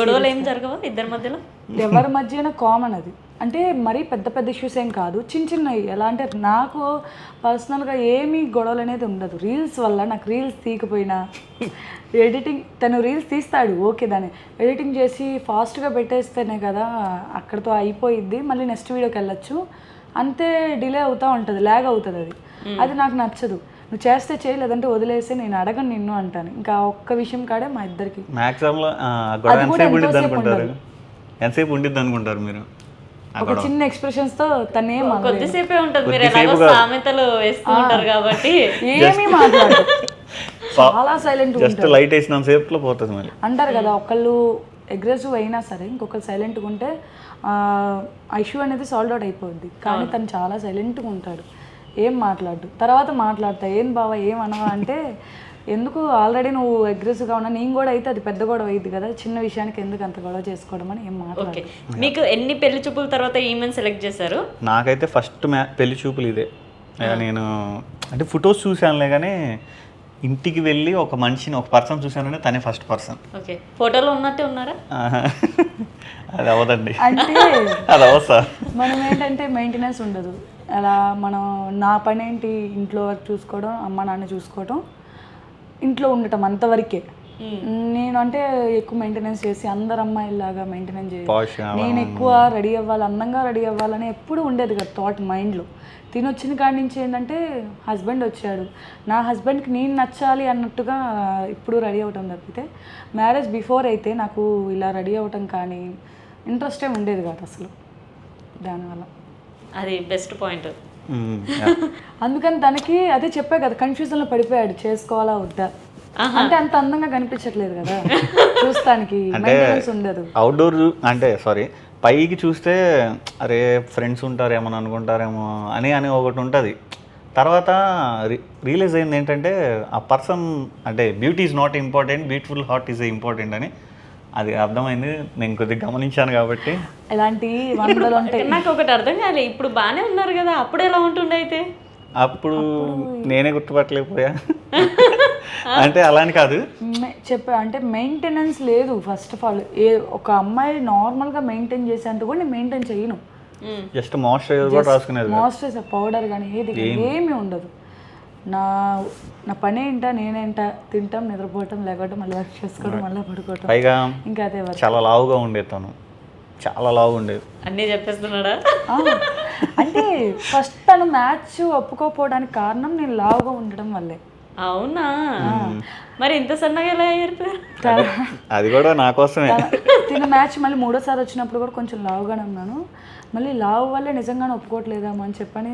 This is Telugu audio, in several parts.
గొడవలు ఏం జరగవా ఇద్దరి మధ్యలో? ఎవరి మధ్యన కామన్ అది. అంటే మరీ పెద్ద పెద్ద ఇష్యూస్ ఏం కాదు, చిన్న చిన్నవి. ఎలా అంటే నాకు పర్సనల్గా ఏమీ గొడవలు అనేది ఉండదు. రీల్స్ వల్ల నాకు రీల్స్ తీయకపోయినా ఎడిటింగ్, తను రీల్స్ తీస్తాడు ఓకే, దాన్ని ఎడిటింగ్ చేసి ఫాస్ట్గా పెట్టేస్తేనే కదా అక్కడితో అయిపోయిద్ది, మళ్ళీ నెక్స్ట్ వీడియోకి వెళ్ళొచ్చు. అంతే డిలే అవుతూ ఉంటుంది, ల్యాగ్ అవుతుంది. అది నాకు నచ్చదు. నువ్వు చేస్తే చేయి, లేదంటే వదిలేసి నేను అడగను నిన్ను అంటాను. ఇంకా ఒక్క విషయం కాడే మా ఇద్దరికి మ్యాక్సిమంలో ఎంతసేపు ఉండిద్ది అనుకుంటారు మీరు? ఒక చిన్న ఎక్స్ప్రెషన్స్ తో తనే కొద్దిసేపే ఉంటుంది. మీరు ఎలాగో సామెతలు వేస్తూ ఉంటారు కాబట్టి ఏమీ మాట్లాడు, చాలా సైలెంట్ జస్ట్ లైట్ వేసిన సేపులో పోతుంది. మరి అంటారు కదా, ఒకళ్ళు అగ్రెసివ్ అయినా సరే ఇంకొకరు సైలెంట్గా ఉంటే ఆ ఇష్యూ అనేది సాల్వ్ అవుట్ అయిపోద్ది. కానీ తను చాలా సైలెంట్గా ఉంటాడు, ఏం మాట్లాడు. తర్వాత మాట్లాడతా, ఏం బావా ఏం అనవా అంటే, ఎందుకు ఆల్రెడీ నువ్వు అగ్రెసివ్గా ఉన్నా, నేను కూడా అయితే అది పెద్ద గొడవ అయింది కదా, చిన్న విషయానికి ఎందుకు అంత గొడవ చేసుకోవడం అని ఏం మాట్లాడు. మీకు ఎన్ని పెళ్లి చూపుల తర్వాత ఈమెను సెలెక్ట్ చేశారు? నాకైతే ఫస్ట్ పెళ్లి చూపులు ఇదే. నేను అంటే ఫొటోస్ చూశానులే కానీ ఇంటికి వెళ్ళి ఒక మనిషిని, ఒక పర్సన్ చూశానంటే తనే ఫస్ట్ పర్సన్. ఓకే, ఫోటోలో ఉన్నట్టే ఉన్నారా? అది అవ్వదండి, అంటే అది అవ్వదు సార్. మనం ఏంటంటే మెయింటెనెన్స్ ఉండదు. అలా మనం నా పని ఏంటి, ఇంట్లో వర్క్ చూసుకోవడం, అమ్మ నాన్న చూసుకోవడం, ఇంట్లో ఉండటం, అంతవరకే. నేను అంటే ఎక్కువ మెయింటెనెన్స్ చేసి అందరు అమ్మాయిలాగా మెయింటెనెన్స్ చేసి నేను ఎక్కువ రెడీ అవ్వాలి, అందంగా రెడీ అవ్వాలని ఎప్పుడు ఉండేది కదా థాట్ మైండ్లో. తినొచ్చిన కాడి నుంచి ఏంటంటే హస్బెండ్ వచ్చాడు, నా హస్బెండ్కి నేను నచ్చాలి అన్నట్టుగా ఇప్పుడు రెడీ అవ్వటం తప్పితే, మ్యారేజ్ బిఫోర్ అయితే నాకు ఇలా రెడీ అవ్వటం కానీ ఇంట్రెస్టే ఉండేది కాదు అసలు. దానివల్ల అది బెస్ట్ పాయింట్. అందుకని తనకి అదే చెప్పా కదా, కన్ఫ్యూజన్లో పడిపోయాడు, చేసుకోవాలా వద్దా అంటే. అంత అందంగా కనిపించట్లేదు కదా చూస్తానికి, మెయింటెనెన్స్ ఉండదు. అవుట్డోర్ అంటే సారీ, పైకి చూస్తే అరే ఫ్రెండ్స్ ఉంటారేమో అనుకుంటారేమో అని ఒకటి ఉంటుంది. తర్వాత రియలైజ్ అయింది ఏంటంటే ఆ పర్సన్ అంటే beauty is not important, beautiful heart is important అని అది అర్థమైంది. నేను కొద్దిగా గమనించాను కాబట్టి. ఇలాంటి వందలు ఉంటాయి. నాకు ఒకటి అర్థం కాలే, ఇప్పుడు బాగానే ఉన్నారు కదా, అప్పుడు ఎలా ఉంటుండే అయితే? అప్పుడు నేనే గుర్తుపట్టలేకపోయా. అంటే అలా అని కాదు, చెప్పా అంటే మెయింటెనెన్స్ లేదు. ఫస్ట్ ఆఫ్ ఆల్ ఒక అమ్మాయి నార్మల్గా మెయింటైన్ చేసేంత కూడా నేను మెయింటైన్ చేయను. జస్ట్ మాయిశ్చరైజర్ కూడా రాసుకునేది, మాయిశ్చరైజర్ పౌడర్ కానీ ఏమీ ఉండదు. నా పని ఏంటా, నేనేంటా, తింటాం, నిద్రపోవటం, లేకపోవటం, మళ్ళీ వర్క్ చేసుకోవడం, మళ్ళీ పడుకోవటం, పైగా ఇంకా అదే వర్క్. చాలా లావుగా ఉండేది తను, చాలా లావుగా ఉండేది. అన్నీ చెప్పేస్తున్నాడా? అంటే ఫస్ట్ తను మ్యాచ్ ఒప్పుకోపోవడానికి కారణం నేను లావుగా ఉండడం వల్లే. అవునా? మరి ఇంత సన్నగా ఎలా అయ్యారు? అది కూడా నా కోసమే. తిన మ్యాచ్ మళ్ళీ 3వ సారి వచ్చినప్పుడు కూడా కొంచెం లావుగానే ఉన్నాను. మళ్ళీ లావు వల్లే నిజంగానే ఒప్పుకోవట్లేదామా అని చెప్పని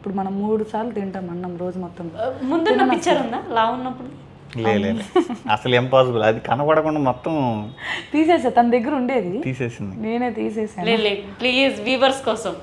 ఇప్పుడు మనం 3 సార్లు తింటాం అన్నం రోజు మొత్తం. ముందున్న పిక్చర్ ఉందా లావు ఉన్నప్పుడు? లేదు, అసలు ఇంపాసిబుల్. అది కనపడకుండా మొత్తం తీసేసా, తన దగ్గర ఉండేది తీసేసింది, నేనే తీసేసాను. ప్లీజ్ వీవర్స్ కోసం